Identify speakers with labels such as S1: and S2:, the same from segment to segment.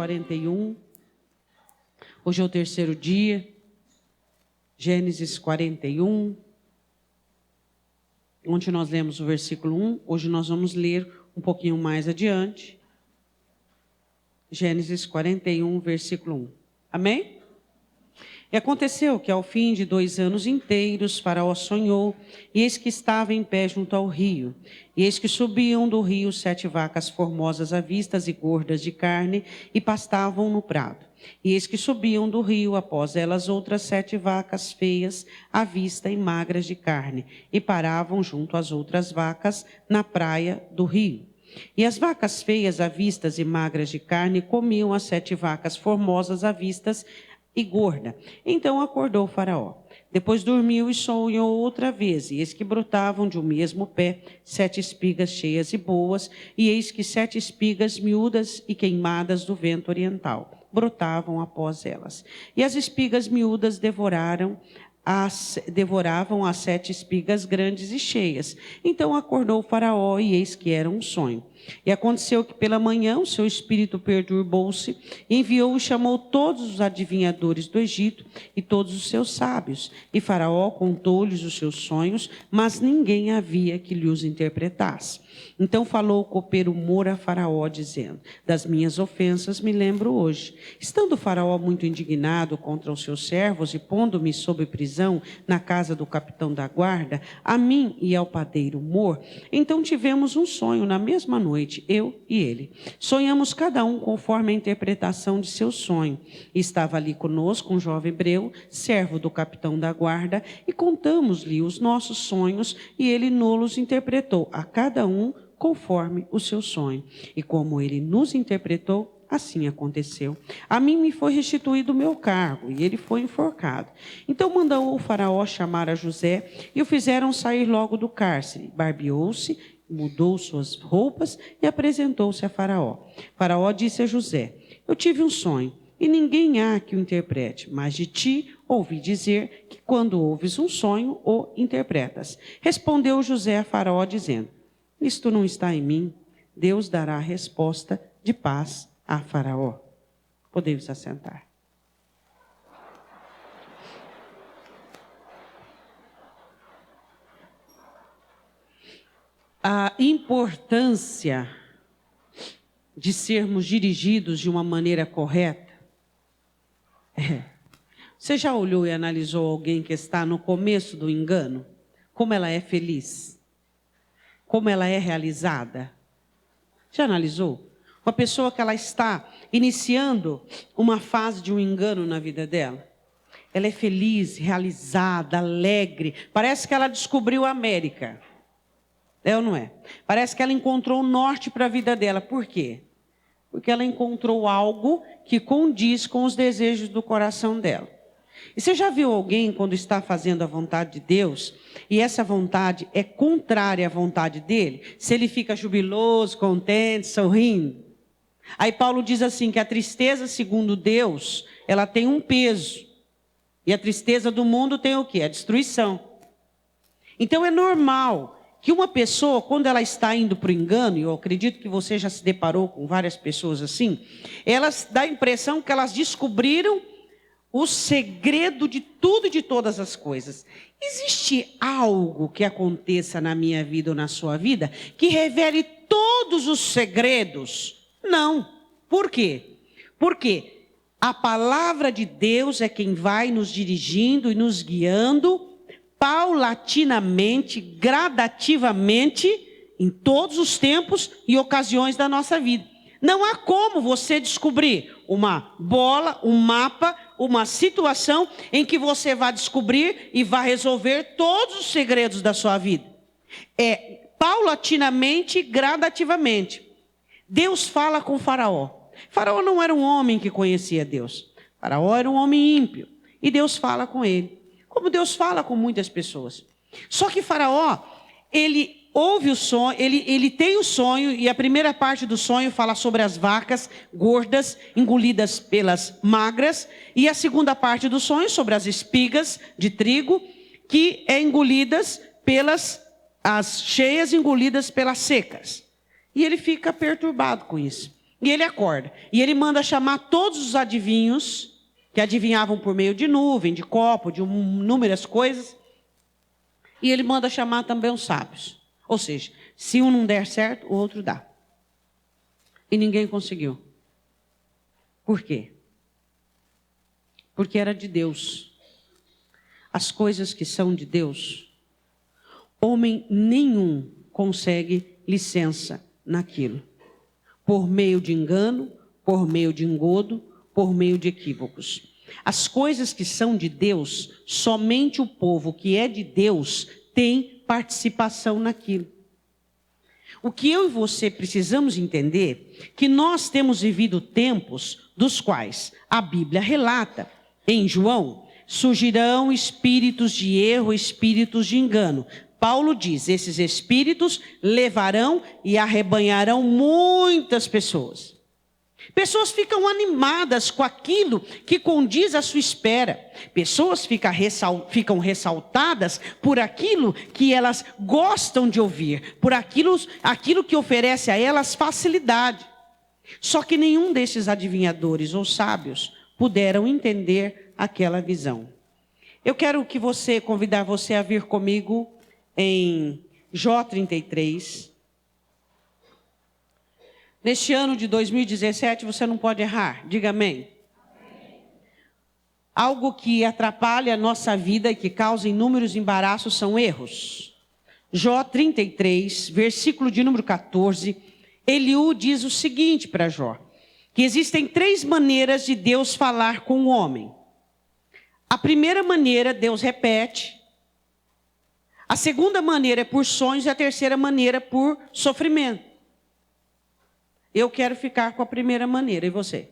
S1: 41. Hoje é o terceiro dia. Gênesis 41. Ontem nós lemos o versículo 1. Hoje nós vamos ler um pouquinho mais adiante. Gênesis 41, versículo 1. Amém? E aconteceu que ao fim de 2 anos inteiros, Faraó sonhou, e eis que estava em pé junto ao rio. E eis que subiam do rio 7 vacas formosas à vista e gordas de carne, e pastavam no prado. E eis que subiam do rio após elas outras 7 vacas feias à vista e magras de carne, e paravam junto às outras vacas na praia do rio. E as vacas feias à vistas e magras de carne comiam as 7 vacas formosas à vistas e gorda. Então acordou o Faraó. Depois dormiu e sonhou outra vez, e eis que brotavam de um mesmo pé 7 espigas cheias e boas, e eis que 7 espigas miúdas e queimadas do vento oriental brotavam após elas. E as espigas miúdas devoravam as 7 espigas grandes e cheias. Então acordou o Faraó, e eis que era um sonho. E aconteceu que pela manhã o seu espírito perturbou-se, enviou e chamou todos os adivinhadores do Egito e todos os seus sábios. E Faraó contou-lhes os seus sonhos, mas ninguém havia que lhe os interpretasse. Então falou o copeiro Mor a Faraó, dizendo: das minhas ofensas me lembro hoje. Estando Faraó muito indignado contra os seus servos e pondo-me sob prisão na casa do capitão da guarda, a mim e ao padeiro Mor, então tivemos um sonho na mesma noite, eu e ele. Sonhamos cada um conforme a interpretação de seu sonho. E estava ali conosco um jovem hebreu, servo do capitão da guarda, e contamos-lhe os nossos sonhos, e ele nos interpretou a cada um conforme o seu sonho. E como ele nos interpretou, assim aconteceu. A mim me foi restituído o meu cargo, e ele foi enforcado. Então mandou o Faraó chamar a José, e o fizeram sair logo do cárcere. Barbeou-se, mudou suas roupas e apresentou-se a Faraó. Faraó disse a José: eu tive um sonho, e ninguém há que o interprete, mas de ti ouvi dizer que quando ouves um sonho, o interpretas. Respondeu José a Faraó, dizendo: isto não está em mim. Deus dará resposta de paz a Faraó. Podemos assentar. A importância de sermos dirigidos de uma maneira correta. Você já olhou e analisou alguém que está no começo do engano? Como ela é feliz? Como ela é realizada? Já analisou? Uma pessoa que ela está iniciando uma fase de um engano na vida dela. Ela é feliz, realizada, alegre. Parece que ela descobriu a América. É ou não é? Parece que ela encontrou o norte para a vida dela. Por quê? Porque ela encontrou algo que condiz com os desejos do coração dela. E você já viu alguém quando está fazendo a vontade de Deus, e essa vontade é contrária à vontade dele? Se ele fica jubiloso, contente, sorrindo. Aí Paulo diz assim, que a tristeza segundo Deus, ela tem um peso. E a tristeza do mundo tem o quê? A destruição. Então é normal que uma pessoa, quando ela está indo para o engano, e eu acredito que você já se deparou com várias pessoas assim, elas dão a impressão que elas descobriram o segredo de tudo e de todas as coisas. Existe algo que aconteça na minha vida ou na sua vida que revele todos os segredos? Não. Por quê? Porque a palavra de Deus é quem vai nos dirigindo e nos guiando paulatinamente, gradativamente, em todos os tempos e ocasiões da nossa vida. Não há como você descobrir uma bola, um mapa, uma situação em que você vai descobrir e vai resolver todos os segredos da sua vida. É paulatinamente, gradativamente. Deus fala com Faraó. Faraó não era um homem que conhecia Deus. Faraó era um homem ímpio. E Deus fala com ele. Como Deus fala com muitas pessoas. Só que Faraó, ele ouve o sonho, ele tem o sonho, e a primeira parte do sonho fala sobre as vacas gordas, engolidas pelas magras, e a segunda parte do sonho sobre as espigas de trigo, que é engolidas as cheias, engolidas pelas secas. E ele fica perturbado com isso. E ele acorda. E ele manda chamar todos os adivinhos, que adivinhavam por meio de nuvem, de copo, de inúmeras coisas. E ele manda chamar também os sábios. Ou seja, se um não der certo, o outro dá. E ninguém conseguiu. Por quê? Porque era de Deus. As coisas que são de Deus, homem nenhum consegue licença naquilo. Por meio de engano, por meio de engodo, por meio de equívocos. As coisas que são de Deus, somente o povo que é de Deus tem participação naquilo. O que eu e você precisamos entender, que nós temos vivido tempos dos quais a Bíblia relata, em João, surgirão espíritos de erro, espíritos de engano. Paulo diz, esses espíritos levarão e arrebanharão muitas pessoas. Pessoas ficam animadas com aquilo que condiz à sua espera. Pessoas ficam ressaltadas por aquilo que elas gostam de ouvir, por aquilo que oferece a elas facilidade. Só que nenhum desses adivinhadores ou sábios puderam entender aquela visão. Eu quero convidar você a vir comigo em Jó 33. Neste ano de 2017, você não pode errar. Diga amém. Amém. Algo que atrapalha a nossa vida e que causa inúmeros embaraços são erros. Jó 33, versículo de número 14, Eliú diz o seguinte para Jó, que existem 3 maneiras de Deus falar com o homem. A primeira maneira, Deus repete. A segunda maneira é por sonhos e a terceira maneira por sofrimento. Eu quero ficar com a primeira maneira, e você?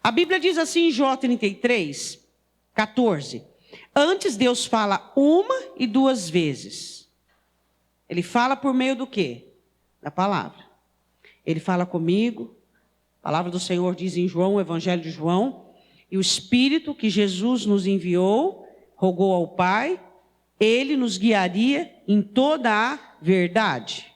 S1: A Bíblia diz assim em Jó 33, 14. Antes Deus fala 1 e 2 vezes. Ele fala por meio do quê? Da palavra. Ele fala comigo. A palavra do Senhor diz em João, o Evangelho de João. E o Espírito que Jesus nos enviou, rogou ao Pai, Ele nos guiaria em toda a verdade.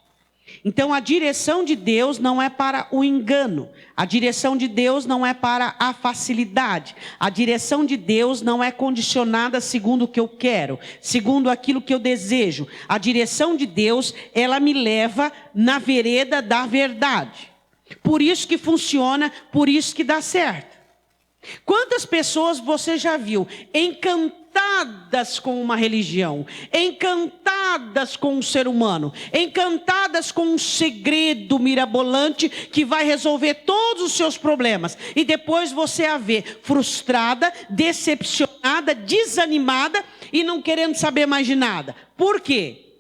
S1: Então a direção de Deus não é para o engano, a direção de Deus não é para a facilidade, a direção de Deus não é condicionada segundo o que eu quero, segundo aquilo que eu desejo. A direção de Deus, ela me leva na vereda da verdade. Por isso que funciona, por isso que dá certo. Quantas pessoas você já viu encantadas com uma religião, encantadas com um ser humano, encantadas com um segredo mirabolante que vai resolver todos os seus problemas, e depois você a vê frustrada, decepcionada, desanimada e não querendo saber mais de nada? Por quê?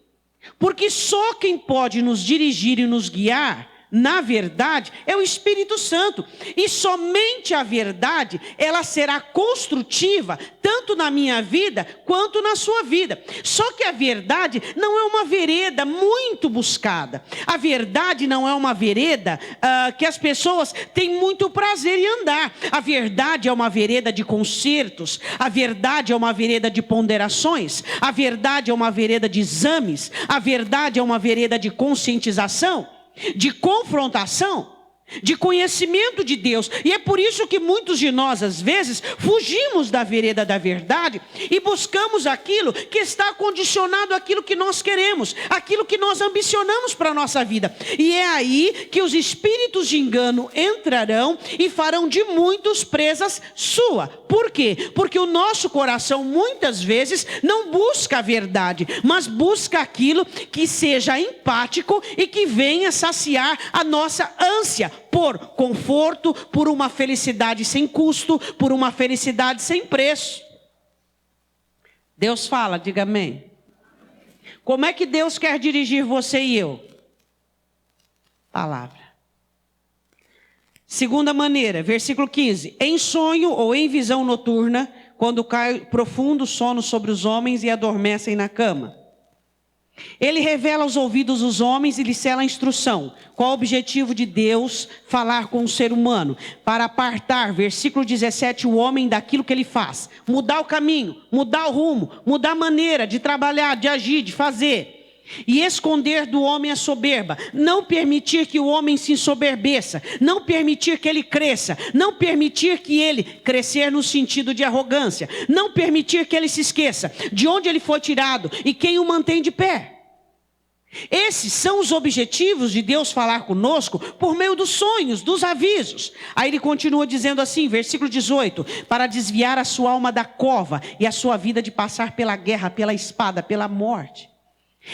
S1: Porque só quem pode nos dirigir e nos guiar na verdade, é o Espírito Santo. E somente a verdade, ela será construtiva, tanto na minha vida, quanto na sua vida. Só que a verdade não é uma vereda muito buscada. A verdade não é uma vereda que as pessoas têm muito prazer em andar. A verdade é uma vereda de concertos. A verdade é uma vereda de ponderações. A verdade é uma vereda de exames. A verdade é uma vereda de conscientização, de confrontação, de conhecimento de Deus. E é por isso que muitos de nós, às vezes, fugimos da vereda da verdade e buscamos aquilo que está condicionado àquilo que nós queremos, aquilo que nós ambicionamos para a nossa vida. E é aí que os espíritos de engano entrarão e farão de muitos presas sua. Por quê? Porque o nosso coração muitas vezes não busca a verdade, mas busca aquilo que seja empático e que venha saciar a nossa ânsia por conforto, por uma felicidade sem custo, por uma felicidade sem preço. Deus fala, diga amém. Como é que Deus quer dirigir você e eu? Palavra. Segunda maneira, versículo 15. Em sonho ou em visão noturna, quando cai profundo sono sobre os homens e adormecem na cama. Ele revela aos ouvidos dos homens e lhes cela a instrução. Qual o objetivo de Deus falar com o ser humano? Para apartar, versículo 17, o homem daquilo que ele faz. Mudar o caminho, mudar o rumo, mudar a maneira de trabalhar, de agir, de fazer. E esconder do homem a soberba, não permitir que o homem se ensoberbeça, não permitir que ele cresça, não permitir que ele crescer no sentido de arrogância, não permitir que ele se esqueça de onde ele foi tirado e quem o mantém de pé. Esses são os objetivos de Deus falar conosco por meio dos sonhos, dos avisos. Aí ele continua dizendo assim, versículo 18: para desviar a sua alma da cova e a sua vida de passar pela guerra, pela espada, pela morte.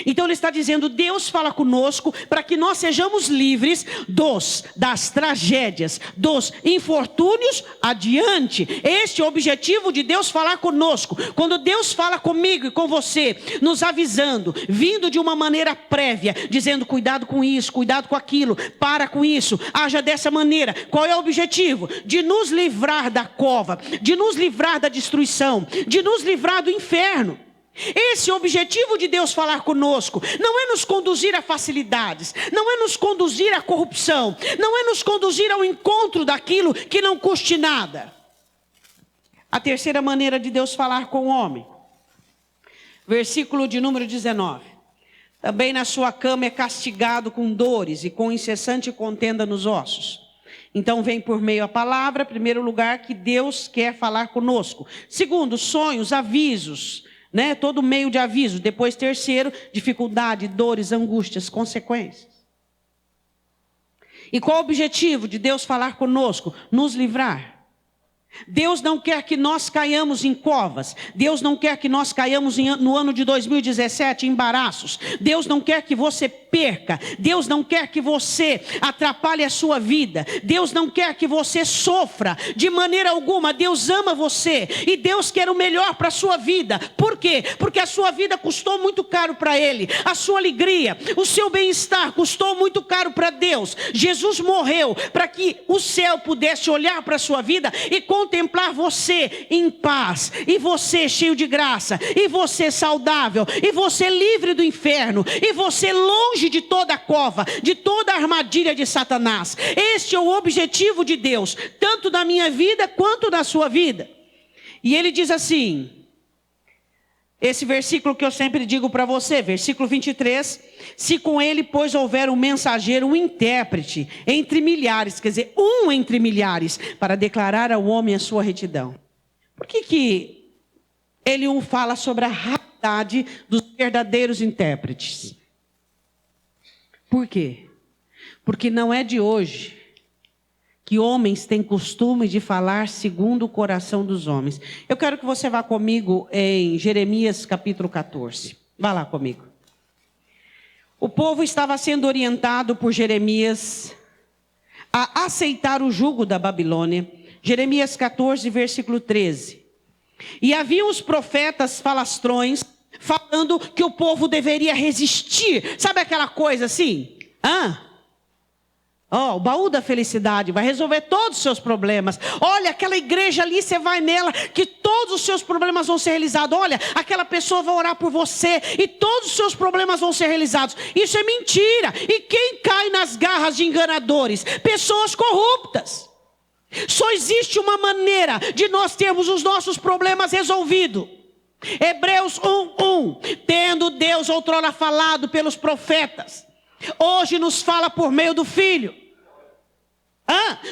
S1: Então ele está dizendo, Deus fala conosco para que nós sejamos livres das tragédias, dos infortúnios adiante. Este é o objetivo de Deus falar conosco. Quando Deus fala comigo e com você, nos avisando, vindo de uma maneira prévia, dizendo cuidado com isso, cuidado com aquilo, para com isso, haja dessa maneira. Qual é o objetivo? De nos livrar da cova, de nos livrar da destruição, de nos livrar do inferno. Esse é o objetivo de Deus falar conosco. Não é nos conduzir a facilidades, não é nos conduzir à corrupção, não é nos conduzir ao encontro daquilo que não custe nada. A terceira maneira de Deus falar com o homem, versículo de número 19: também na sua cama é castigado com dores e com incessante contenda nos ossos. Então vem por meio a palavra, em primeiro lugar, que Deus quer falar conosco. Segundo, sonhos, avisos, todo meio de aviso. Depois, terceiro, dificuldade, dores, angústias, consequências. E qual o objetivo de Deus falar conosco? Nos livrar. Deus não quer que nós caiamos em covas. Deus não quer que nós caiamos no ano de 2017 em embaraços. Deus não quer que você perca. Deus não quer que você atrapalhe a sua vida. Deus não quer que você sofra de maneira alguma. Deus ama você e Deus quer o melhor para a sua vida. Por quê? Porque a sua vida custou muito caro para Ele. A sua alegria, o seu bem-estar custou muito caro para Deus. Jesus morreu para que o céu pudesse olhar para a sua vida e contemplar você em paz, e você cheio de graça, e você saudável, e você livre do inferno, e você longe de toda a cova, de toda a armadilha de Satanás. Este é o objetivo de Deus, tanto na minha vida quanto na sua vida. E ele diz assim, esse versículo que eu sempre digo para você, versículo 23, se com ele, pois, houver um mensageiro, um intérprete, entre milhares, quer dizer, um entre milhares, para declarar ao homem a sua retidão. Por que ele fala sobre a raridade dos verdadeiros intérpretes? Por quê? Porque não é de hoje que homens têm costume de falar segundo o coração dos homens. Eu quero que você vá comigo em Jeremias capítulo 14. Vá lá comigo. O povo estava sendo orientado por Jeremias a aceitar o jugo da Babilônia. Jeremias 14, versículo 13. E havia os profetas falastrões falando que o povo deveria resistir. Sabe aquela coisa assim? O baú da felicidade vai resolver todos os seus problemas. Olha, aquela igreja ali, você vai nela, que todos os seus problemas vão ser realizados. Olha, aquela pessoa vai orar por você e todos os seus problemas vão ser realizados. Isso é mentira. E quem cai nas garras de enganadores? Pessoas corruptas. Só existe uma maneira de nós termos os nossos problemas resolvidos. Hebreus 1:1. Tendo Deus outrora falado pelos profetas, hoje nos fala por meio do Filho.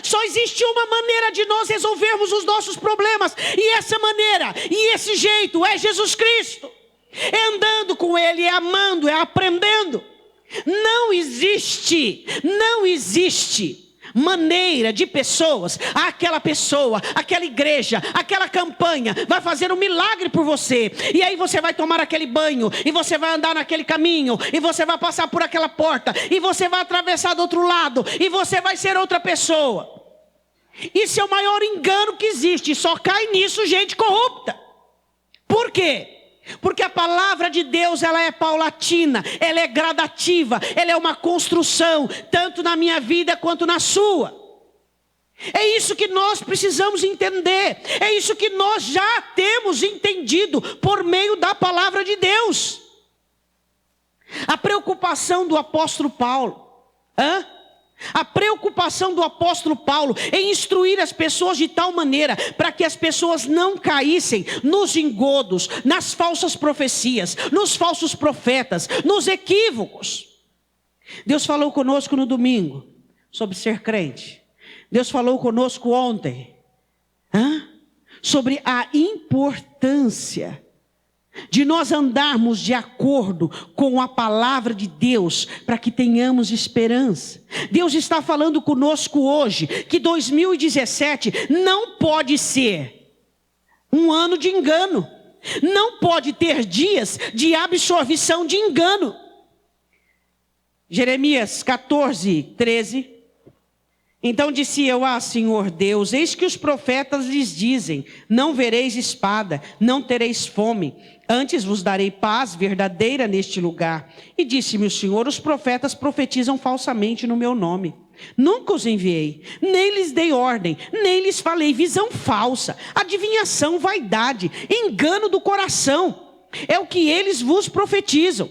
S1: Só existe uma maneira de nós resolvermos os nossos problemas. E essa maneira, e esse jeito é Jesus Cristo. É andando com Ele, é amando, é aprendendo. Não existe maneira de pessoas, aquela pessoa, aquela igreja, aquela campanha vai fazer um milagre por você, e aí você vai tomar aquele banho, e você vai andar naquele caminho, e você vai passar por aquela porta, e você vai atravessar do outro lado, e você vai ser outra pessoa. Isso é o maior engano que existe, só cai nisso gente corrupta. Por quê? Porque a palavra de Deus, ela é paulatina, ela é gradativa, ela é uma construção, tanto na minha vida quanto na sua. É isso que nós precisamos entender, é isso que nós já temos entendido por meio da palavra de Deus. A preocupação do apóstolo Paulo, A preocupação do apóstolo Paulo em instruir as pessoas de tal maneira para que as pessoas não caíssem nos engodos, nas falsas profecias, nos falsos profetas, nos equívocos. Deus falou conosco no domingo sobre ser crente. Deus falou conosco ontem sobre a importância de nós andarmos de acordo com a palavra de Deus, para que tenhamos esperança. Deus está falando conosco hoje, que 2017 não pode ser um ano de engano. Não pode ter dias de absorção de engano. Jeremias 14, 13. Então disse eu: Senhor Deus, eis que os profetas lhes dizem: não vereis espada, não tereis fome, antes vos darei paz verdadeira neste lugar. E disse-me o Senhor: os profetas profetizam falsamente no meu nome. Nunca os enviei, nem lhes dei ordem, nem lhes falei visão falsa, adivinhação, vaidade, engano do coração. É o que eles vos profetizam.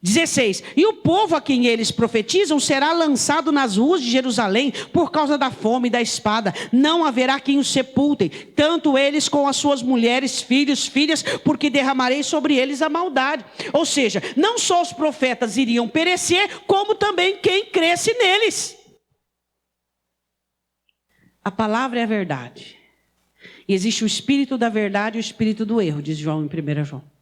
S1: 16. E o povo a quem eles profetizam será lançado nas ruas de Jerusalém por causa da fome e da espada. Não haverá quem os sepulte, tanto eles com as suas mulheres, filhos, filhas, porque derramarei sobre eles a maldade. Ou seja, não só os profetas iriam perecer, como também quem cresce neles. A palavra é a verdade. E existe o espírito da verdade e o espírito do erro, diz João em 1 João.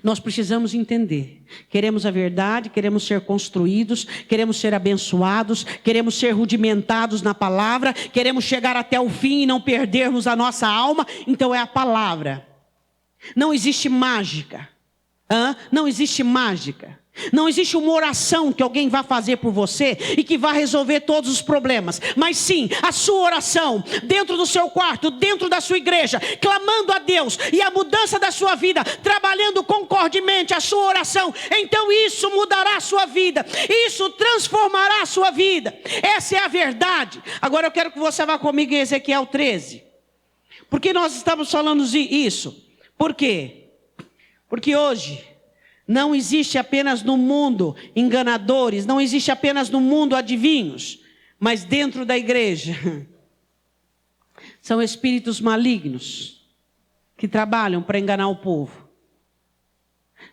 S1: Nós precisamos entender, queremos a verdade, queremos ser construídos, queremos ser abençoados, queremos ser rudimentados na palavra, queremos chegar até o fim e não perdermos a nossa alma. Então é a palavra. Não existe mágica. Não existe mágica. Não existe uma oração que alguém vai fazer por você e que vai resolver todos os problemas. Mas sim, a sua oração, dentro do seu quarto, dentro da sua igreja, clamando a Deus, e a mudança da sua vida, trabalhando concordemente a sua oração. Então isso mudará a sua vida, isso transformará a sua vida. Essa é a verdade. Agora eu quero que você vá comigo em Ezequiel 13. Por que nós estamos falando isso? Por quê? Porque hoje não existe apenas no mundo enganadores, não existe apenas no mundo adivinhos, mas dentro da igreja são espíritos malignos que trabalham para enganar o povo.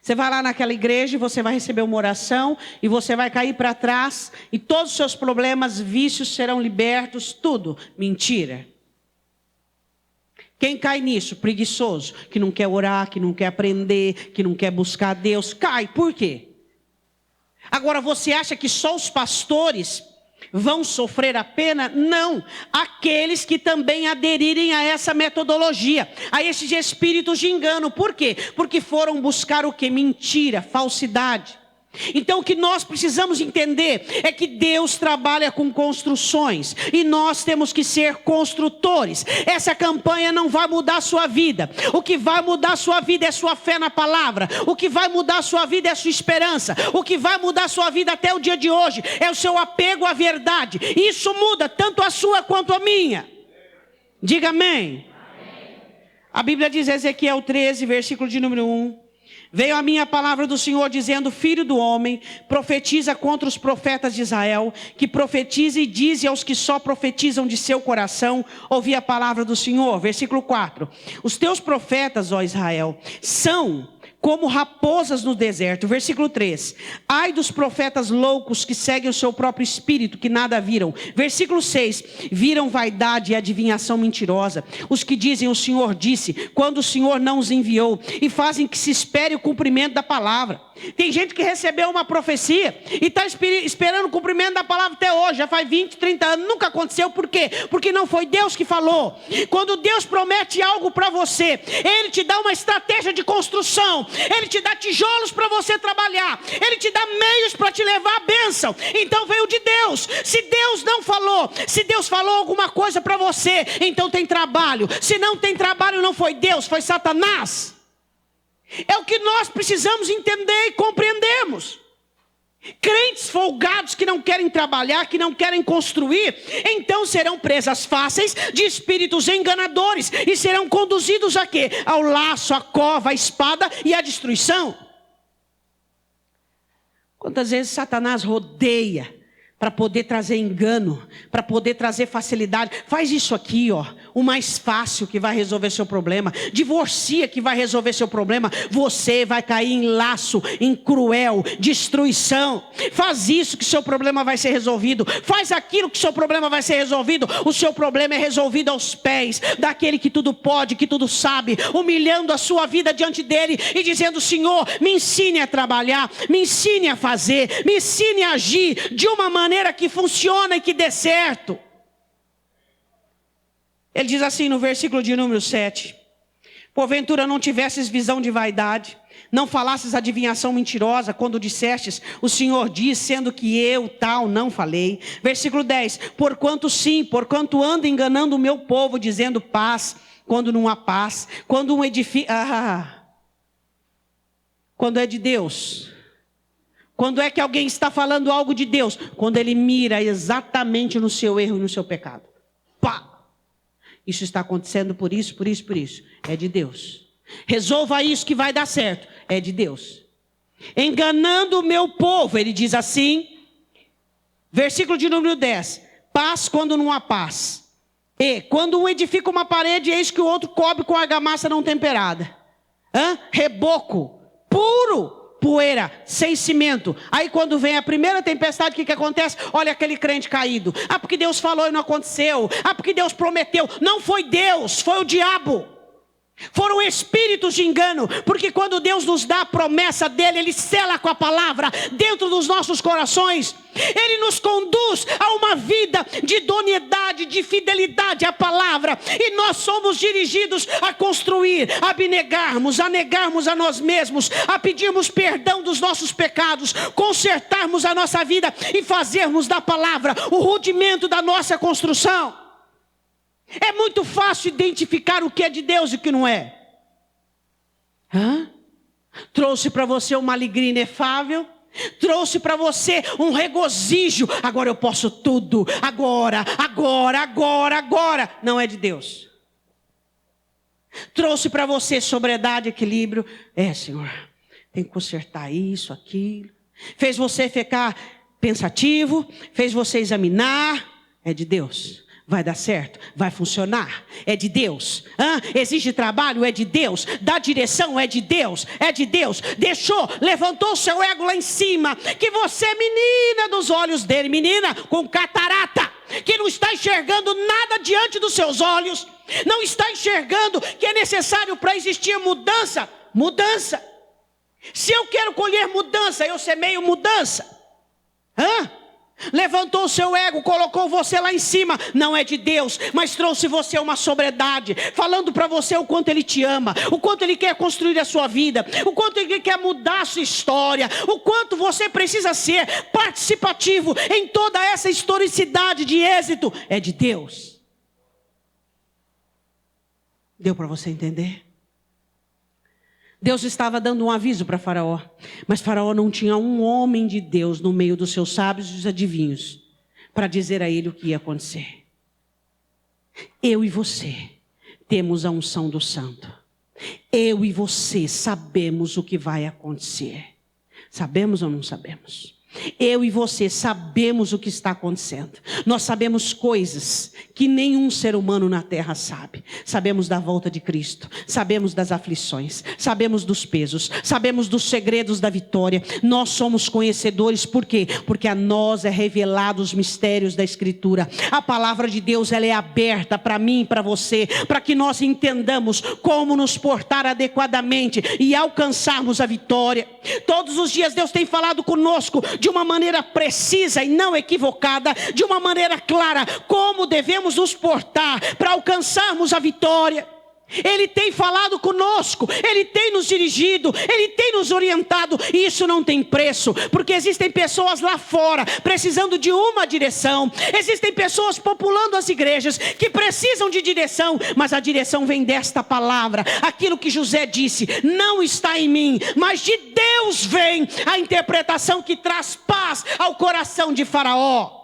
S1: Você vai lá naquela igreja e você vai receber uma oração e você vai cair para trás e todos os seus problemas, vícios serão libertos, tudo mentira. Quem cai nisso? Preguiçoso, que não quer orar, que não quer aprender, que não quer buscar Deus. Cai, por quê? Agora você acha que só os pastores vão sofrer a pena? Não. Aqueles que também aderirem a essa metodologia, a esses espíritos de engano. Por quê? Porque foram buscar o quê? Mentira, falsidade. Então o que nós precisamos entender é que Deus trabalha com construções e nós temos que ser construtores. Essa campanha não vai mudar a sua vida. O que vai mudar a sua vida é sua fé na palavra. O que vai mudar a sua vida é sua esperança. O que vai mudar a sua vida até o dia de hoje é o seu apego à verdade. Isso muda tanto a sua quanto a minha. Diga amém. A Bíblia diz, Ezequiel 13, versículo de número 1. Veio a minha palavra do Senhor dizendo: filho do homem, profetiza contra os profetas de Israel, que profetize e dize aos que só profetizam de seu coração, ouvi a palavra do Senhor. Versículo 4. Os teus profetas, ó Israel, são como raposas no deserto. Versículo 3. Ai dos profetas loucos que seguem o seu próprio espírito, que nada viram. Versículo 6. Viram vaidade e adivinhação mentirosa. Os que dizem: o Senhor disse, quando o Senhor não os enviou, e fazem que se espere o cumprimento da palavra. Tem gente que recebeu uma profecia e está esperando o cumprimento da palavra até hoje. Já faz 20, 30 anos, nunca aconteceu. Por quê? Porque não foi Deus que falou. Quando Deus promete algo para você, Ele te dá uma estratégia de construção. Ele te dá tijolos para você trabalhar. Ele te dá meios para te levar à bênção. Então veio de Deus. Se Deus não falou, se Deus falou alguma coisa para você, então tem trabalho. Se não tem trabalho, não foi Deus, foi Satanás. É o que nós precisamos entender e compreendermos. Crentes folgados que não querem trabalhar, que não querem construir, então serão presas fáceis de espíritos enganadores e serão conduzidos a quê? Ao laço, à cova, à espada e à destruição. Quantas vezes Satanás rodeia para poder trazer engano, para poder trazer facilidade. Faz isso aqui, ó, o mais fácil que vai resolver seu problema. Divorcia que vai resolver seu problema. Você vai cair em laço, em cruel, destruição. Faz isso que seu problema vai ser resolvido. Faz aquilo que seu problema vai ser resolvido. O seu problema é resolvido aos pés daquele que tudo pode, que tudo sabe, humilhando a sua vida diante dele e dizendo: Senhor, me ensine a trabalhar, me ensine a fazer, me ensine a agir de uma maneira que funciona e que dê certo. Ele diz assim no versículo de número 7: porventura não tivesses visão de vaidade, não falasses adivinhação mentirosa, quando dissestes: o Senhor diz, sendo que eu tal não falei. Versículo 10: porquanto ando enganando o meu povo, dizendo paz, quando não há paz, quando é de Deus. Quando é que alguém está falando algo de Deus? Quando ele mira exatamente no seu erro e no seu pecado. Pá! Isso está acontecendo por isso. É de Deus. Resolva isso que vai dar certo. É de Deus. Enganando o meu povo, ele diz assim. Versículo de número 10. Paz quando não há paz. E quando um edifica uma parede, eis que o outro cobre com argamassa não temperada. Reboco, puro. Poeira, sem cimento. Aí quando vem a primeira tempestade, o que acontece? Olha aquele crente caído. Porque Deus falou e não aconteceu. Porque Deus prometeu. Não foi Deus, foi o diabo. Foram espíritos de engano. Porque quando Deus nos dá a promessa dele, ele sela com a palavra dentro dos nossos corações. Ele nos conduz a uma vida de idoneidade, de fidelidade à palavra. E nós somos dirigidos a construir, a abnegarmos, a negarmos a nós mesmos, a pedirmos perdão dos nossos pecados, consertarmos a nossa vida e fazermos da palavra o rudimento da nossa construção. É muito fácil identificar o que é de Deus e o que não é. Trouxe para você uma alegria inefável. Trouxe para você um regozijo. Agora eu posso tudo. Agora. Não é de Deus. Trouxe para você sobriedade, equilíbrio. Senhor, tem que consertar isso, aquilo. Fez você ficar pensativo. Fez você examinar. É de Deus. Vai dar certo, vai funcionar, é de Deus. Exige trabalho, é de Deus. Dá direção, é de Deus, levantou o seu ego lá em cima. Que você é menina dos olhos dele, menina com catarata, que não está enxergando nada diante dos seus olhos, não está enxergando que é necessário para existir mudança. Se eu quero colher mudança, eu semeio mudança. Levantou o seu ego, colocou você lá em cima. Não é de Deus, mas trouxe você uma sobriedade, falando para você o quanto Ele te ama, o quanto Ele quer construir a sua vida, o quanto Ele quer mudar a sua história, o quanto você precisa ser participativo em toda essa historicidade de êxito. É de Deus. Deu para você entender? Deus estava dando um aviso para Faraó, mas Faraó não tinha um homem de Deus no meio dos seus sábios e dos adivinhos para dizer a ele o que ia acontecer. Eu e você temos a unção do Santo. Eu e você sabemos o que vai acontecer. Sabemos ou não sabemos? Eu e você sabemos o que está acontecendo. Nós sabemos coisas que nenhum ser humano na terra sabe. Sabemos da volta de Cristo, sabemos das aflições, sabemos dos pesos, sabemos dos segredos da vitória. Nós somos conhecedores. Por quê? Porque a nós é revelado os mistérios da Escritura. A palavra de Deus, ela é aberta para mim e para você, para que nós entendamos como nos portar adequadamente e alcançarmos a vitória. Todos os dias Deus tem falado conosco de uma maneira precisa e não equivocada, de uma maneira clara, como devemos nos portar para alcançarmos a vitória. Ele tem falado conosco, Ele tem nos dirigido, Ele tem nos orientado, e isso não tem preço, porque existem pessoas lá fora precisando de uma direção, existem pessoas populando as igrejas que precisam de direção, mas a direção vem desta palavra. Aquilo que José disse, não está em mim, mas de Deus vem a interpretação que traz paz ao coração de Faraó.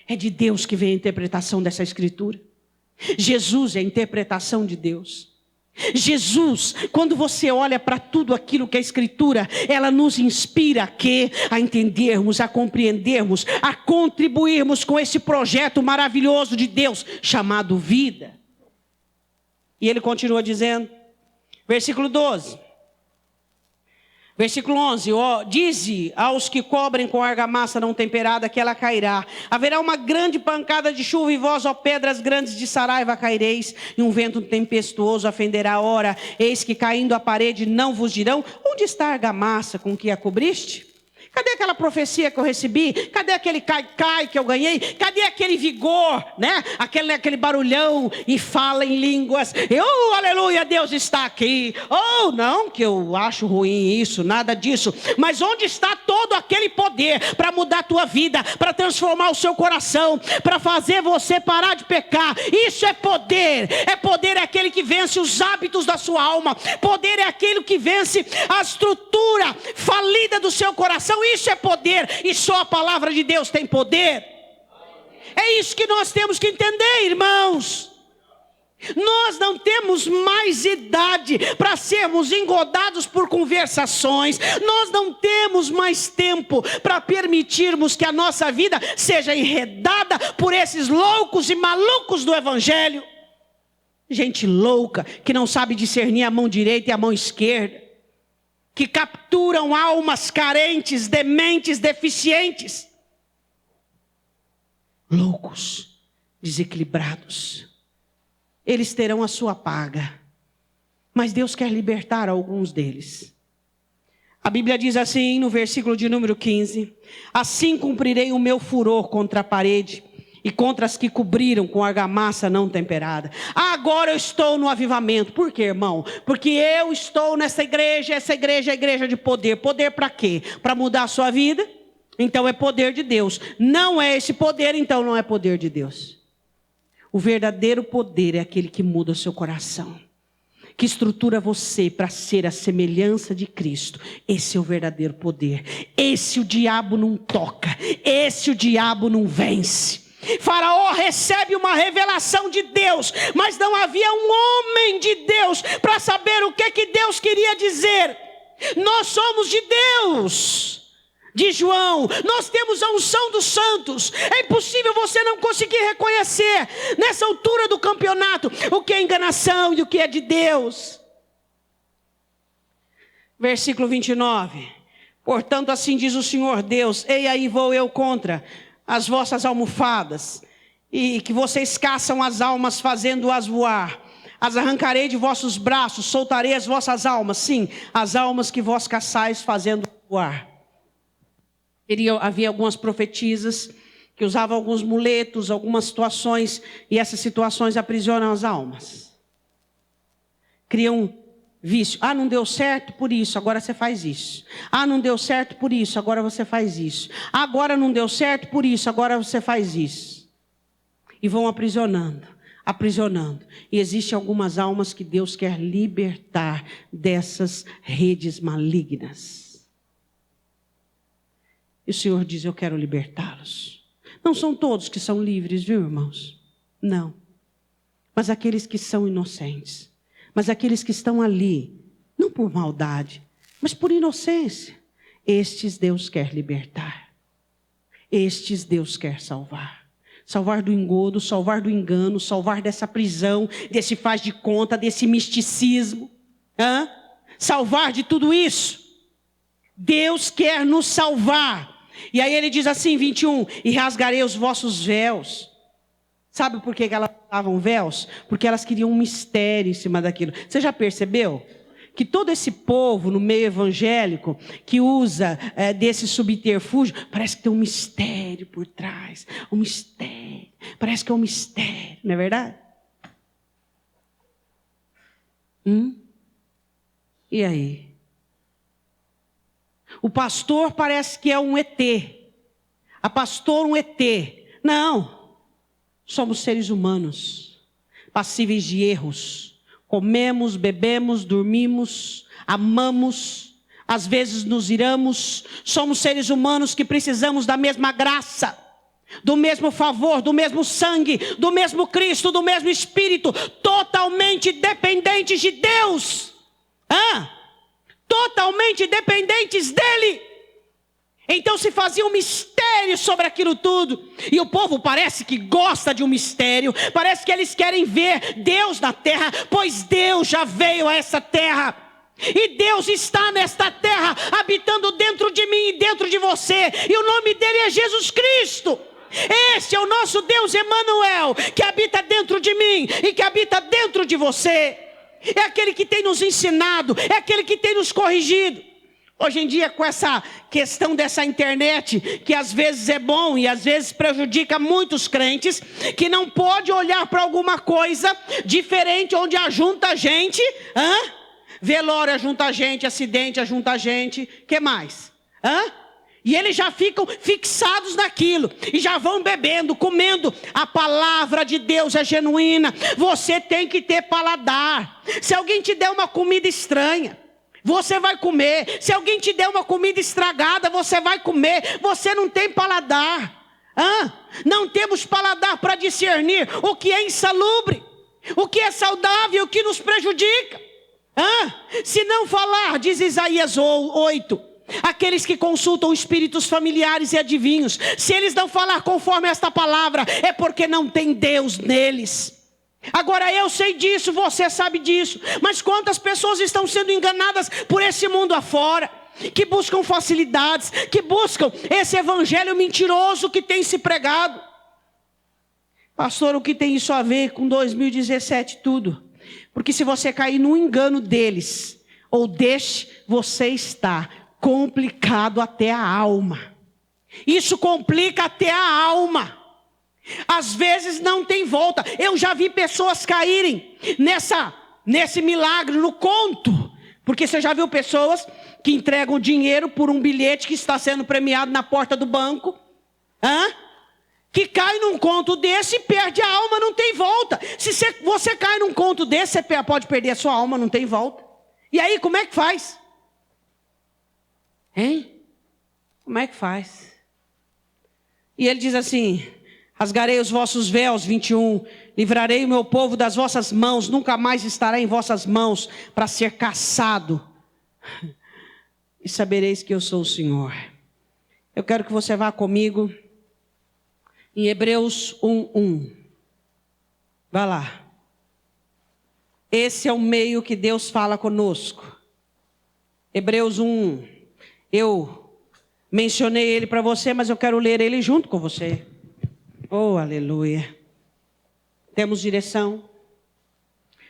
S1: É de Deus que vem a interpretação dessa escritura. Jesus é a interpretação de Deus. Jesus, quando você olha para tudo aquilo que a Escritura, ela nos inspira a entendermos, a compreendermos, a contribuirmos com esse projeto maravilhoso de Deus, chamado vida. E ele continua dizendo, versículo 12. Versículo 11, dize aos que cobrem com argamassa não temperada que ela cairá. Haverá uma grande pancada de chuva e vós, ó pedras grandes de Saraiva, caireis. E um vento tempestuoso afenderá. Ora, eis que caindo a parede não vos dirão, onde está a argamassa com que a cobriste? Cadê aquela profecia que eu recebi? Cadê aquele cai que eu ganhei? Cadê aquele vigor, né? Aquele barulhão e fala em línguas. Aleluia, Deus está aqui. Não que eu acho ruim isso, nada disso. Mas onde está todo aquele poder para mudar a tua vida, para transformar o seu coração, para fazer você parar de pecar? Isso é poder. Poder é aquele que vence os hábitos da sua alma. Poder é aquele que vence a estrutura falida do seu coração. Isso é poder, e só a palavra de Deus tem poder. É isso que nós temos que entender, irmãos. Nós não temos mais idade para sermos engodados por conversações. Nós não temos mais tempo para permitirmos que a nossa vida seja enredada por esses loucos e malucos do evangelho. Gente louca que não sabe discernir a mão direita e a mão esquerda, que capturam almas carentes, dementes, deficientes, loucos, desequilibrados. Eles terão a sua paga, mas Deus quer libertar alguns deles. A Bíblia diz assim no versículo de número 15: assim cumprirei o meu furor contra a parede e contra as que cobriram com argamassa não temperada. Agora eu estou no avivamento. Por quê, irmão? Porque eu estou nessa igreja. Essa igreja é a igreja de poder. Poder para quê? Para mudar a sua vida? Então é poder de Deus. Não é esse poder, então não é poder de Deus. O verdadeiro poder é aquele que muda o seu coração, que estrutura você para ser a semelhança de Cristo. Esse é o verdadeiro poder. Esse o diabo não toca. Esse o diabo não vence. Faraó recebe uma revelação de Deus, mas não havia um homem de Deus para saber o que Deus queria dizer. Nós somos de Deus, de João, nós temos a unção dos santos. É impossível você não conseguir reconhecer nessa altura do campeonato o que é enganação e o que é de Deus. Versículo 29. Portanto, assim diz o Senhor Deus: ei, aí vou eu contra as vossas almofadas, e que vocês caçam as almas fazendo-as voar. As arrancarei de vossos braços, soltarei as vossas almas, sim, as almas que vós caçais fazendo voar. Havia algumas profetisas que usavam alguns muletos, algumas situações, e essas situações aprisionam as almas. Criam vício. Não deu certo por isso, agora você faz isso. Não deu certo por isso, agora você faz isso. Agora não deu certo por isso, agora você faz isso. E vão aprisionando. E existem algumas almas que Deus quer libertar dessas redes malignas. E o Senhor diz: eu quero libertá-los. Não são todos que são livres, viu, irmãos? Não. Mas aqueles que são inocentes. Mas aqueles que estão ali, não por maldade, mas por inocência, estes Deus quer libertar. Estes Deus quer salvar. Salvar do engodo, salvar do engano, salvar dessa prisão, desse faz de conta, desse misticismo. Salvar de tudo isso. Deus quer nos salvar. E aí ele diz assim, 21, e rasgarei os vossos véus. Sabe por que elas usavam véus? Porque elas queriam um mistério em cima daquilo. Você já percebeu? Que todo esse povo no meio evangélico que usa desse subterfúgio, parece que tem um mistério por trás. Um mistério. Parece que é um mistério, não é verdade? E aí? O pastor parece que é um ET. A pastora um ET. Não. Somos seres humanos, passíveis de erros. Comemos, bebemos, dormimos, amamos, às vezes nos iramos. Somos seres humanos que precisamos da mesma graça. do mesmo favor, do mesmo sangue, do mesmo Cristo, do mesmo Espírito, totalmente dependentes de Deus, totalmente dependentes dEle. Então se fazia um mistério sobre aquilo tudo, e o povo parece que gosta de um mistério, parece que eles querem ver Deus na terra, pois Deus já veio a essa terra, e Deus está nesta terra, habitando dentro de mim e dentro de você, e o nome dele é Jesus Cristo. Esse é o nosso Deus Emanuel, que habita dentro de mim e que habita dentro de você. É aquele que tem nos ensinado, é aquele que tem nos corrigido. Hoje em dia, com essa questão dessa internet, que às vezes é bom e às vezes prejudica muitos crentes, que não pode olhar para alguma coisa diferente, onde ajunta a gente, velório ajunta a gente, acidente ajunta a gente, que mais? E eles já ficam fixados naquilo, e já vão bebendo, comendo. A palavra de Deus é genuína. Você tem que ter paladar. Se alguém te der uma comida estranha, você vai comer. Se alguém te der uma comida estragada, você vai comer. Você não tem paladar. Não temos paladar para discernir o que é insalubre, o que é saudável e o que nos prejudica. Se não falar, diz Isaías 8, aqueles que consultam espíritos familiares e adivinhos, se eles não falar conforme esta palavra, é porque não tem Deus neles. Agora eu sei disso, você sabe disso, mas quantas pessoas estão sendo enganadas por esse mundo afora, que buscam facilidades, que buscam esse evangelho mentiroso que tem se pregado. Pastor, o que tem isso a ver com 2017 tudo? Porque se você cair no engano deles, ou deste, você está complicado até a alma. Isso complica até a alma. Às vezes não tem volta. Eu já vi pessoas caírem nesse milagre, no conto. Porque você já viu pessoas que entregam dinheiro por um bilhete que está sendo premiado na porta do banco? Que cai num conto desse e perde a alma, não tem volta. Se você cai num conto desse, você pode perder a sua alma, não tem volta. E aí, como é que faz? Como é que faz? E ele diz assim: rasgarei os vossos véus, 21, livrarei o meu povo das vossas mãos, nunca mais estará em vossas mãos para ser caçado, e sabereis que eu sou o Senhor. Eu quero que você vá comigo em Hebreus 1:1. Vá lá. Esse é o meio que Deus fala conosco. Hebreus 1:1. Eu mencionei ele para você, mas eu quero ler ele junto com você. Oh, aleluia. Temos direção.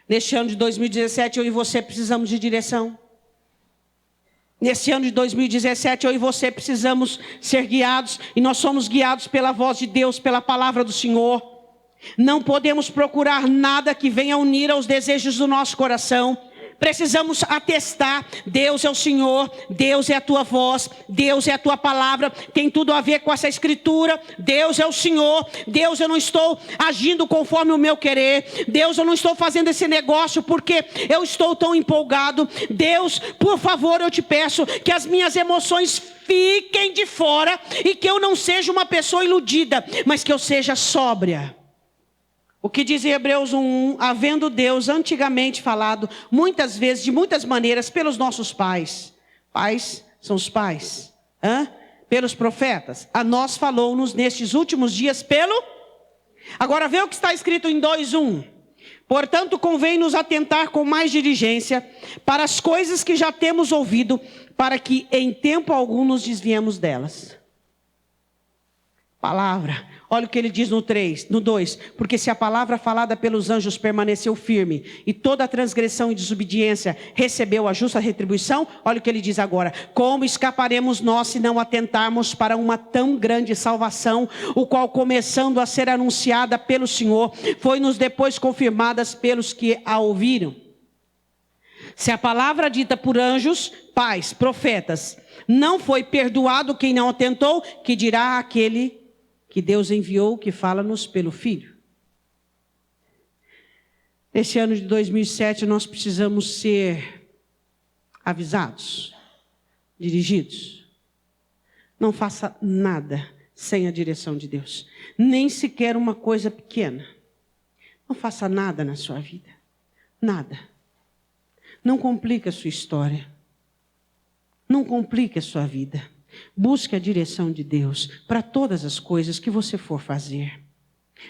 S1: Neste ano de 2017, eu e você precisamos de direção. Nesse ano de 2017, eu e você precisamos ser guiados. E nós somos guiados pela voz de Deus, pela palavra do Senhor. Não podemos procurar nada que venha unir aos desejos do nosso coração. Precisamos atestar: Deus é o Senhor, Deus é a tua voz, Deus é a tua palavra, tem tudo a ver com essa escritura. Deus é o Senhor, Deus, eu não estou agindo conforme o meu querer. Deus, eu não estou fazendo esse negócio porque eu estou tão empolgado. Deus, por favor, eu te peço que as minhas emoções fiquem de fora e que eu não seja uma pessoa iludida, mas que eu seja sóbria. O que diz em Hebreus 1:1, havendo Deus antigamente falado, muitas vezes, de muitas maneiras, pelos nossos pais. Pais são os pais. Pelos profetas. A nós falou-nos nestes últimos dias pelo... Agora vê o que está escrito em 2:1. Portanto, convém nos atentar com mais diligência para as coisas que já temos ouvido, para que em tempo algum nos desviemos delas. Palavra. Olha o que ele diz no 2. Porque se a palavra falada pelos anjos permaneceu firme, e toda a transgressão e desobediência recebeu a justa retribuição, olha o que ele diz agora: como escaparemos nós se não atentarmos para uma tão grande salvação, o qual, começando a ser anunciada pelo Senhor, foi-nos depois confirmadas pelos que a ouviram? Se a palavra dita por anjos, pais, profetas, não foi perdoado quem não atentou, que dirá aquele que Deus enviou, que fala-nos pelo Filho? Nesse ano de 2007, nós precisamos ser avisados, dirigidos. Não faça nada sem a direção de Deus. Nem sequer uma coisa pequena. Não faça nada na sua vida. Nada. Não complique a sua história. Não complique a sua vida. Busque a direção de Deus para todas as coisas que você for fazer.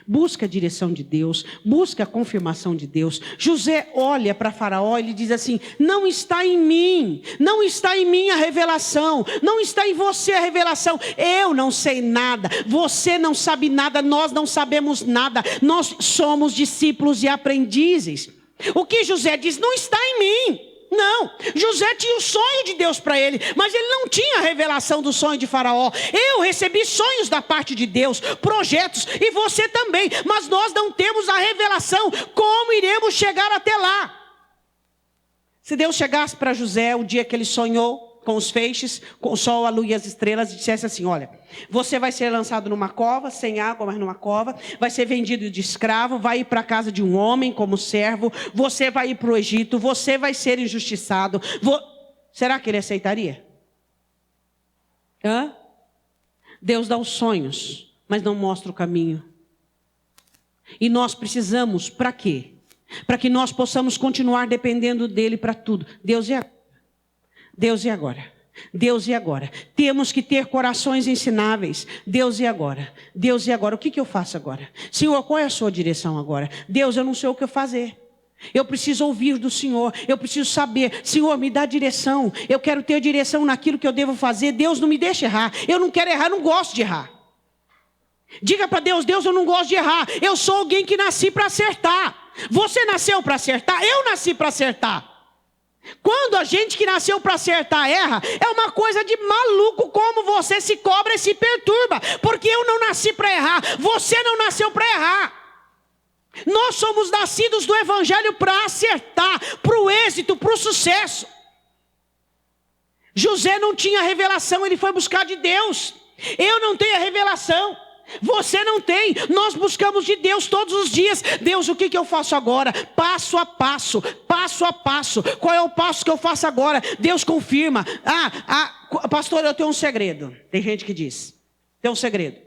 S1: Busque a direção de Deus, busque a confirmação de Deus. José olha para Faraó e ele diz assim: não está em mim, não está em mim a revelação, não está em você a revelação. Eu não sei nada, você não sabe nada, nós não sabemos nada, nós somos discípulos e aprendizes. O que José diz não está em mim. Não, José tinha o sonho de Deus para ele, mas ele não tinha a revelação do sonho de Faraó. Eu recebi sonhos da parte de Deus, projetos, e você também, mas nós não temos a revelação. Como iremos chegar até lá? Se Deus chegasse para José o dia que ele sonhou com os feixes, com o sol, a lua e as estrelas, e dissesse assim: olha, você vai ser lançado numa cova, sem água, mas numa cova, vai ser vendido de escravo, vai ir para a casa de um homem como servo, você vai ir para o Egito, você vai ser injustiçado. Será que ele aceitaria? Deus dá os sonhos, mas não mostra o caminho. E nós precisamos, para quê? Para que nós possamos continuar dependendo dele para tudo. Deus e agora. Deus e agora? Deus e agora? Temos que ter corações ensináveis. Deus e agora? Deus e agora? O que eu faço agora? Senhor, qual é a sua direção agora? Deus, eu não sei o que eu fazer. Eu preciso ouvir do Senhor. Eu preciso saber. Senhor, me dá direção. Eu quero ter direção naquilo que eu devo fazer. Deus, não me deixe errar. Eu não quero errar, não gosto de errar. Diga para Deus: Deus, eu não gosto de errar. Eu sou alguém que nasci para acertar. Você nasceu para acertar? Eu nasci para acertar. Quando a gente que nasceu para acertar erra, é uma coisa de maluco como você se cobra e se perturba. Porque eu não nasci para errar, você não nasceu para errar. Nós somos nascidos do Evangelho para acertar, para o êxito, para o sucesso. José não tinha revelação, ele foi buscar de Deus. Eu não tenho a revelação. Você não tem. Nós buscamos de Deus todos os dias. Deus, o que eu faço agora? Passo a passo, passo a passo. Qual é o passo que eu faço agora? Deus confirma. Pastor, eu tenho um segredo. Tem gente que diz: tem um segredo.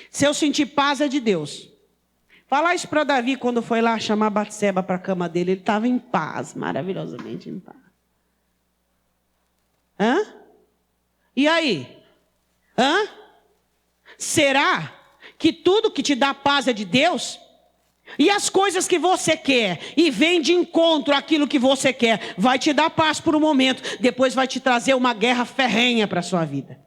S1: Se eu sentir paz, é de Deus. Fala isso para Davi quando foi lá chamar Batseba para a cama dele. Ele estava em paz, maravilhosamente em paz. E aí? Será que tudo que te dá paz é de Deus? E as coisas que você quer e vem de encontro àquilo que você quer, vai te dar paz por um momento, depois vai te trazer uma guerra ferrenha para a sua vida.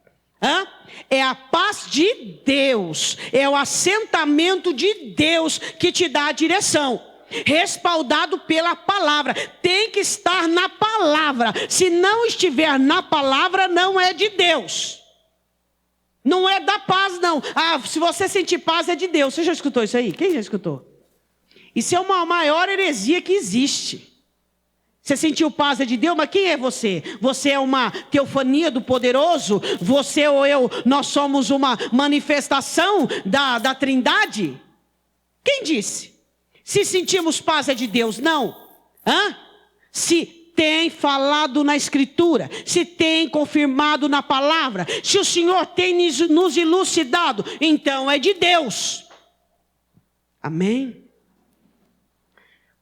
S1: É a paz de Deus, é o assentamento de Deus que te dá a direção, respaldado pela palavra. Tem que estar na palavra. Se não estiver na palavra, não é de Deus. Não é da paz, não. Se você sentir paz, é de Deus. Você já escutou isso aí? Quem já escutou? Isso é uma maior heresia que existe. Você sentiu paz, é de Deus, mas quem é você? Você é uma teofania do poderoso? Você ou eu, nós somos uma manifestação da Trindade? Quem disse? Se sentimos paz, é de Deus? Não. Se tem falado na Escritura, se tem confirmado na palavra, se o Senhor tem nos elucidado, então é de Deus. Amém?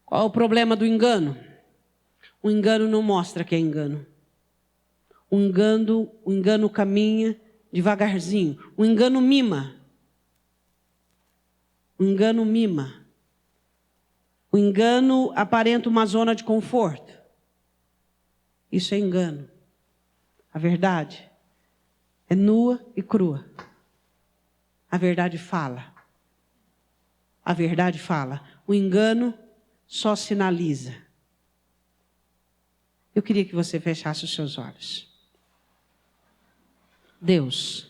S1: Qual é o problema do engano? O engano não mostra que é engano. O engano caminha devagarzinho. O engano mima. O engano mima. O engano aparenta uma zona de conforto. Isso é engano. A verdade é nua e crua. A verdade fala. A verdade fala. O engano só sinaliza. Eu queria que você fechasse os seus olhos. Deus,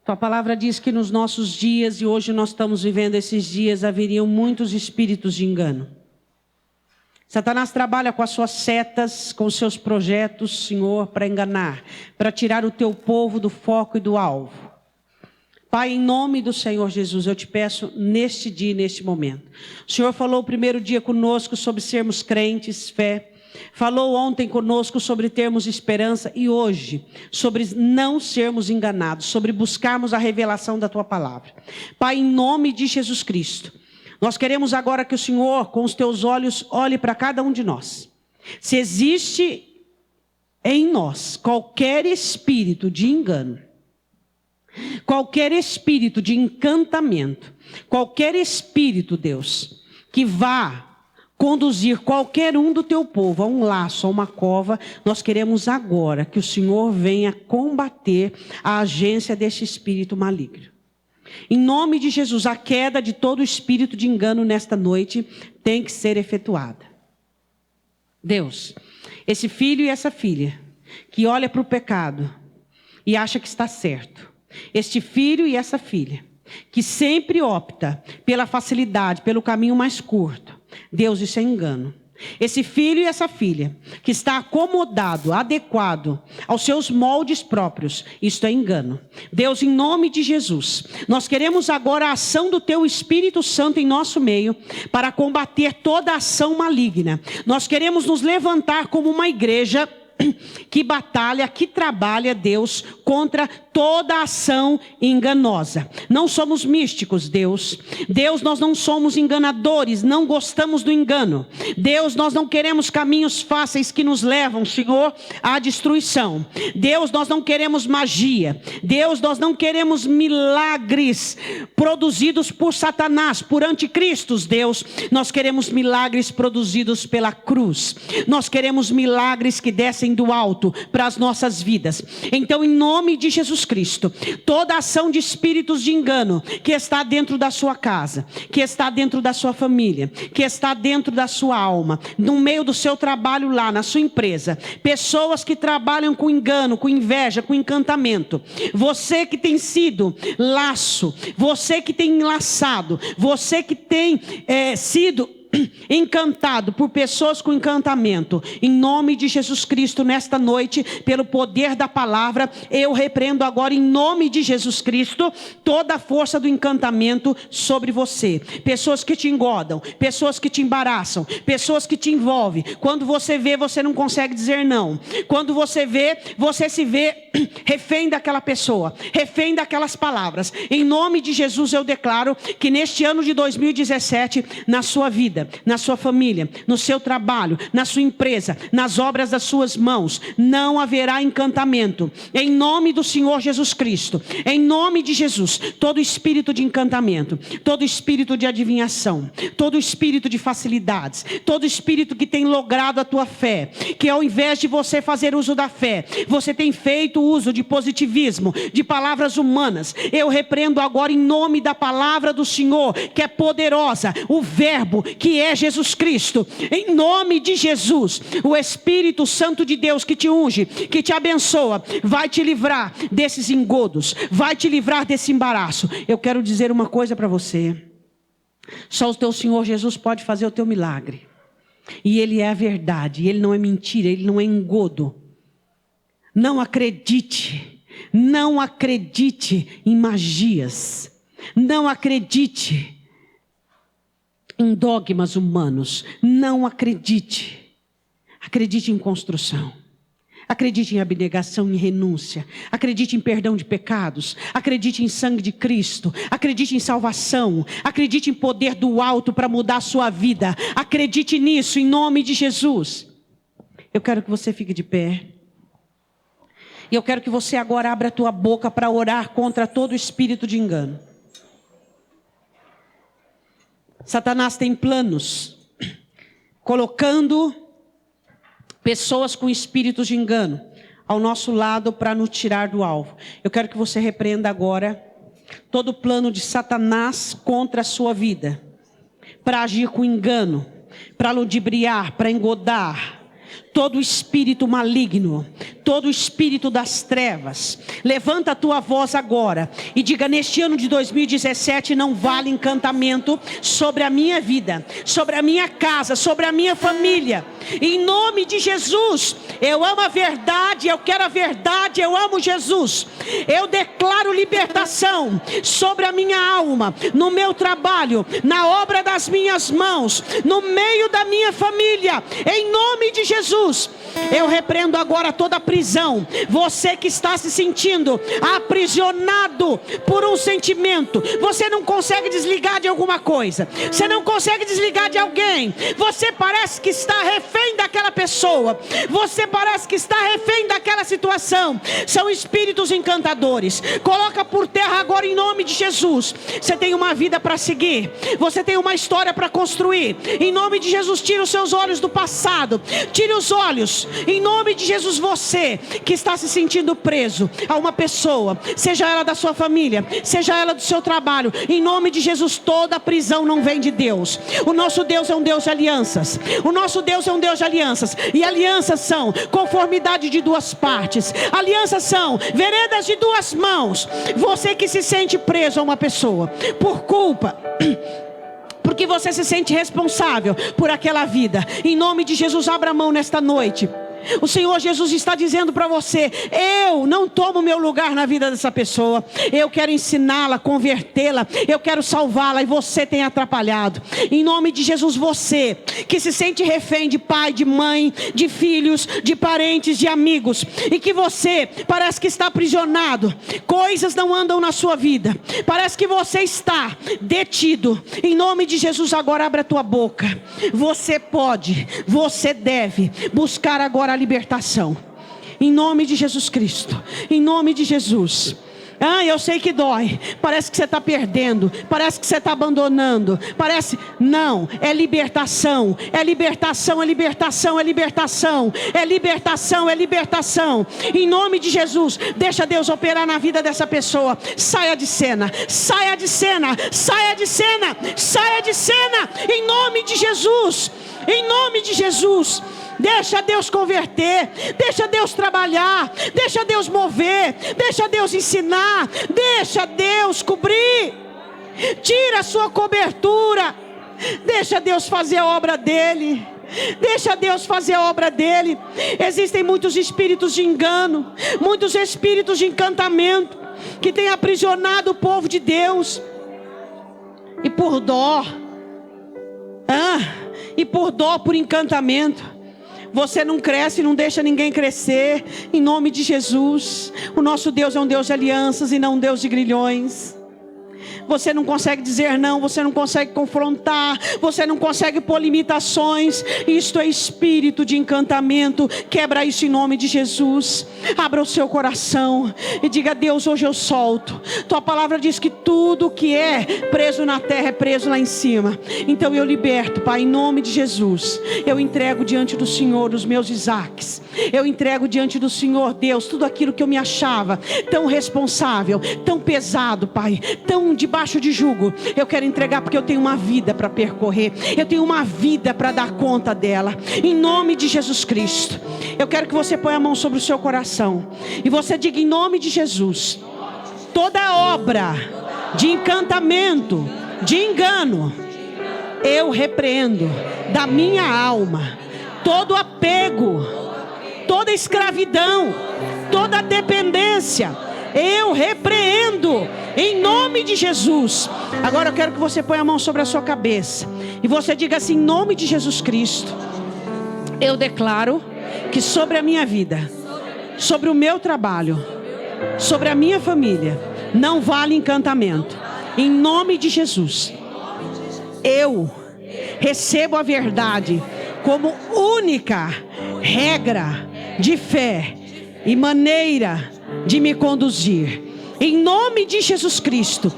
S1: tua palavra diz que nos nossos dias, e hoje nós estamos vivendo esses dias, haveriam muitos espíritos de engano. Satanás trabalha com as suas setas, com os seus projetos, Senhor, para enganar, para tirar o teu povo do foco e do alvo. Pai, em nome do Senhor Jesus, eu te peço neste dia e neste momento. O Senhor falou o primeiro dia conosco sobre sermos crentes, fé. Falou ontem conosco sobre termos esperança e hoje sobre não sermos enganados, sobre buscarmos a revelação da Tua palavra. Pai, em nome de Jesus Cristo, nós queremos agora que o Senhor, com os Teus olhos, olhe para cada um de nós. Se existe em nós qualquer espírito de engano, qualquer espírito de encantamento, qualquer espírito, Deus, que vá conduzir qualquer um do teu povo a um laço, a uma cova, nós queremos agora que o Senhor venha combater a agência deste espírito maligno. Em nome de Jesus, a queda de todo espírito de engano nesta noite tem que ser efetuada. Deus, esse filho e essa filha que olha para o pecado e acha que está certo, este filho e essa filha que sempre opta pela facilidade, pelo caminho mais curto, Deus, isso é engano. Esse filho e essa filha que está acomodado, adequado aos seus moldes próprios, isto é engano. Deus, em nome de Jesus, nós queremos agora a ação do Teu Espírito Santo em nosso meio para combater toda ação maligna. Nós queremos nos levantar como uma igreja que batalha, que trabalha, Deus, contra toda ação enganosa. Não somos místicos, Deus. Deus, nós não somos enganadores, não gostamos do engano. Deus, nós não queremos caminhos fáceis que nos levam, Senhor, à destruição. Deus, nós não queremos magia. Deus, nós não queremos milagres produzidos por Satanás, por anticristos, Deus. Nós queremos milagres produzidos pela cruz. Nós queremos milagres que descem do alto para as nossas vidas. Então, em nome de Jesus Cristo, toda ação de espíritos de engano que está dentro da sua casa, que está dentro da sua família, que está dentro da sua alma, no meio do seu trabalho lá, na sua empresa, pessoas que trabalham com engano, com inveja, com encantamento, você que tem sido laço, você que tem enlaçado, você que tem sido encantado por pessoas com encantamento, em nome de Jesus Cristo, nesta noite, pelo poder da palavra, eu repreendo agora em nome de Jesus Cristo toda a força do encantamento sobre você. Pessoas que te engodam, pessoas que te embaraçam, pessoas que te envolvem. Quando você vê, você não consegue dizer não. Quando você vê, você se vê refém daquela pessoa, refém daquelas palavras. Em nome de Jesus eu declaro que neste ano de 2017, na sua vida, na sua família, no seu trabalho, na sua empresa, nas obras das suas mãos, não haverá encantamento. Em nome do Senhor Jesus Cristo, em nome de Jesus, todo espírito de encantamento, todo espírito de adivinhação, todo espírito de facilidades, todo espírito que tem logrado a tua fé, que ao invés de você fazer uso da fé, você tem feito uso de positivismo, de palavras humanas, eu repreendo agora em nome da palavra do Senhor, que é poderosa, o verbo que é Jesus Cristo, em nome de Jesus, o Espírito Santo de Deus que te unge, que te abençoa, vai te livrar desses engodos, vai te livrar desse embaraço. Eu quero dizer uma coisa para você, só o teu Senhor Jesus pode fazer o teu milagre, e Ele é a verdade, Ele não é mentira, Ele não é engodo. Não acredite em magias, não acredite em dogmas humanos, não acredite. Acredite em construção, acredite em abnegação e renúncia, acredite em perdão de pecados, acredite em sangue de Cristo, acredite em salvação, acredite em poder do alto para mudar a sua vida, acredite nisso em nome de Jesus. Eu quero que você fique de pé, e eu quero que você agora abra a tua boca para orar contra todo espírito de engano. Satanás tem planos, colocando pessoas com espíritos de engano ao nosso lado para nos tirar do alvo. Eu quero que você repreenda agora todo plano de Satanás contra a sua vida, para agir com engano, para ludibriar, para engodar. Todo espírito maligno, todo espírito das trevas. Levanta a tua voz agora e diga: neste ano de 2017 não vale encantamento sobre a minha vida, sobre a minha casa, sobre a minha família. Em nome de Jesus, eu amo a verdade, eu quero a verdade, eu amo Jesus. Eu declaro libertação sobre a minha alma, no meu trabalho, na obra das minhas mãos, no meio da minha família. Em nome de Jesus, eu repreendo agora toda prisão. Você que está se sentindo aprisionado por um sentimento, você não consegue desligar de alguma coisa, você não consegue desligar de alguém, você parece que está refém daquela pessoa, você parece que está refém daquela situação. São espíritos encantadores. Coloca por terra agora em nome de Jesus. Você tem uma vida para seguir, você tem uma história para construir. Em nome de Jesus, tira os seus olhos do passado, tire os olhos. Em nome de Jesus, você que está se sentindo preso a uma pessoa, seja ela da sua família, seja ela do seu trabalho, em nome de Jesus, toda prisão não vem de Deus. O nosso Deus é um Deus de alianças. O nosso Deus é um Deus de alianças. E alianças são conformidade de duas partes. Alianças são veredas de duas mãos. Você que se sente preso a uma pessoa por culpa, porque você se sente responsável por aquela vida, em nome de Jesus, abra a mão nesta noite. O Senhor Jesus está dizendo para você: eu não tomo meu lugar na vida dessa pessoa, eu quero ensiná-la, convertê-la, eu quero salvá-la, e você tem atrapalhado. Em nome de Jesus, você que se sente refém de pai, de mãe, de filhos, de parentes, de amigos, e que você parece que está aprisionado, coisas não andam na sua vida, parece que você está detido. Em nome de Jesus, agora abre a tua boca. Você pode, você deve buscar agora a libertação, em nome de Jesus Cristo, em nome de Jesus. Eu sei que dói, parece que você está perdendo, parece que você está abandonando, parece, não, é libertação, é libertação, é libertação, é libertação, é libertação, é libertação. Em nome de Jesus, deixa Deus operar na vida dessa pessoa. Saia de cena, saia de cena, saia de cena, saia de cena, em nome de Jesus, em nome de Jesus. Deixa Deus converter, deixa Deus trabalhar, deixa Deus mover, deixa Deus ensinar, deixa Deus cobrir. Tira a sua cobertura, deixa Deus fazer a obra dele. Deixa Deus fazer a obra dele. Existem muitos espíritos de engano, muitos espíritos de encantamento que têm aprisionado o povo de Deus. E por dó, por encantamento, você não cresce, não deixa ninguém crescer. Em nome de Jesus, o nosso Deus é um Deus de alianças e não um Deus de grilhões. Você não consegue dizer não, você não consegue confrontar, você não consegue pôr limitações. Isto é espírito de encantamento. Quebra isso em nome de Jesus. Abra o seu coração e diga: Deus, hoje eu solto. Tua palavra diz que tudo que é preso na terra é preso lá em cima. Então eu liberto, Pai, em nome de Jesus. Eu entrego diante do Senhor os meus Isaques. Eu entrego diante do Senhor, Deus, tudo aquilo que eu me achava tão responsável, tão pesado, Pai, tão debaixo de jugo. Eu quero entregar, porque eu tenho uma vida para percorrer, eu tenho uma vida para dar conta dela. Em nome de Jesus Cristo, eu quero que você ponha a mão sobre o seu coração e você diga: em nome de Jesus, toda obra de encantamento, de engano, eu repreendo da minha alma. Todo apego, toda escravidão, toda dependência, eu repreendo em nome de Jesus. Agora eu quero que você ponha a mão sobre a sua cabeça e você diga assim: em nome de Jesus Cristo, eu declaro que sobre a minha vida, sobre o meu trabalho, sobre a minha família, não vale encantamento. Em nome de Jesus, eu recebo a verdade como única regra de fé e maneira de me conduzir. Em nome de Jesus Cristo,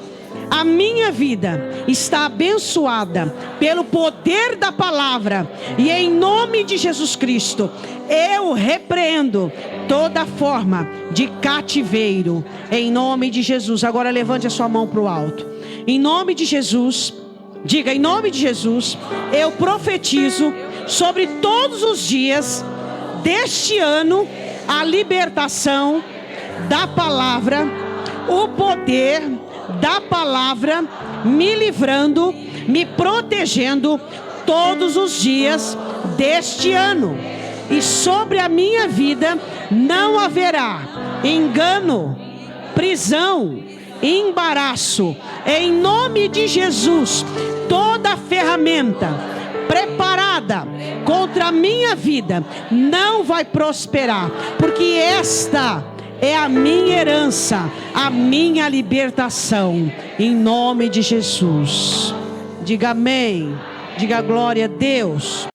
S1: a minha vida está abençoada pelo poder da palavra. E em nome de Jesus Cristo, eu repreendo toda forma de cativeiro. Em nome de Jesus. Agora levante a sua mão para o alto. Em nome de Jesus, diga: em nome de Jesus, eu profetizo sobre todos os dias deste ano a libertação da palavra, o poder da palavra, me livrando, me protegendo todos os dias deste ano. E sobre a minha vida não haverá engano, prisão, embaraço. Em nome de Jesus, toda ferramenta preparada contra a minha vida não vai prosperar, porque esta é a minha herança, a minha libertação, em nome de Jesus. Diga amém, diga glória a Deus.